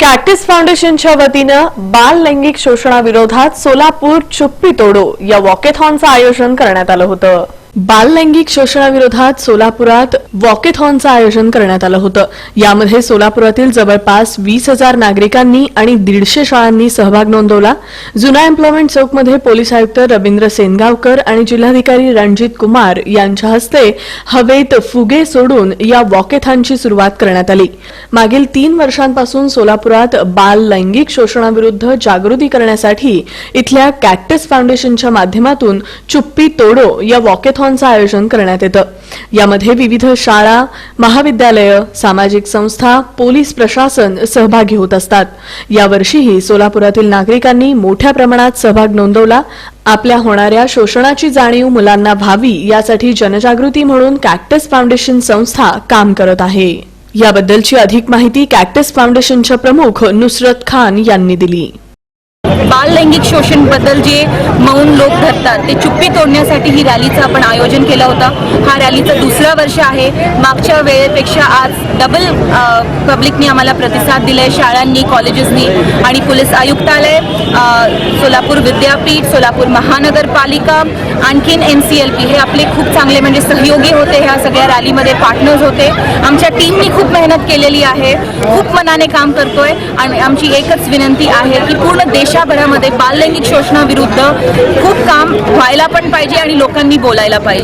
कॅक्टिस फाउंडेशनच्या वतीनं बाल लैंगिक शोषणाविरोधात सोलापूर चुप्पी तोडो या वॉकेथॉनचं आयोजन करण्यात आलं होतं। बाल लैंगिक शोषणाविरोधात सोलापुरात वॉकेथॉनचं आयोजन करण्यात आलं होतं। यामध्ये सोलापुरातील जवळपास 20,000 नागरिकांनी आणि 150 शाळांनी सहभाग नोंदवला। जुना एम्प्लॉयमेंट चौकमध्ये पोलीस आयुक्त रवींद्र सेनगावकर आणि जिल्हाधिकारी रणजित कुमार यांच्या हस्ते हवेत फुगे सोडून या वॉकेथॉनची सुरुवात करण्यात आली। मागील 3 वर्षांपासून सोलापुरात बाल लैंगिक शोषणाविरुद्ध जागृती करण्यासाठी इथल्या कॅक्टस फाउंडेशनच्या माध्यमातून चुप्पी तोडो या वॉकेथॉन आयोजन करण्यात येतं। यामध्ये विविध शाळा, महाविद्यालय, सामाजिक संस्था, पोलीस प्रशासन सहभागी होत असतात। यावर्षीही सोलापुरातील नागरिकांनी मोठ्या प्रमाणात सहभाग नोंदवला। आपल्या होणाऱ्या शोषणाची जाणीव मुलांना व्हावी यासाठी जनजागृती म्हणून कॅक्टस फाउंडेशन संस्था काम करत आहे। याबद्दलची अधिक माहिती कॅक्टस फाउंडेशनच्या प्रमुख नुसरत खान यांनी दिली। बाल लैंगिक शोषण बद्दल जे मौन लोक धरतात ते चुप्पी तोडण्यासाठी ही रॅलीचं आपण आयोजन केलं होतं। हा रॅलीचं दुसरं वर्ष आहे। मागच्या वेळेपेक्षा आज डबल पब्लिकनी आम्हाला प्रतिसाद दिलाय, शाळांनी, कॉलेजेसनी आणि पोलीस आयुक्तालय, सोलापूर विद्यापीठ, सोलापूर महानगरपालिका, आणखीन NCLP हे आपले खूप चांगले म्हणजे सहयोगी होते। ह्या सगळ्या रॅलीमध्ये पार्टनर्स होते। आमच्या टीमनी खूप मेहनत केलेली आहे, खूप मनाने काम करतोय आणि आमची एकच विनंती आहे की पूर्ण देशाभरामध्ये बाल लैंगिक शोषणाविरुद्ध खूप काम व्हायला पण पाहिजे आणि लोकांनी बोलायला पाहिजे।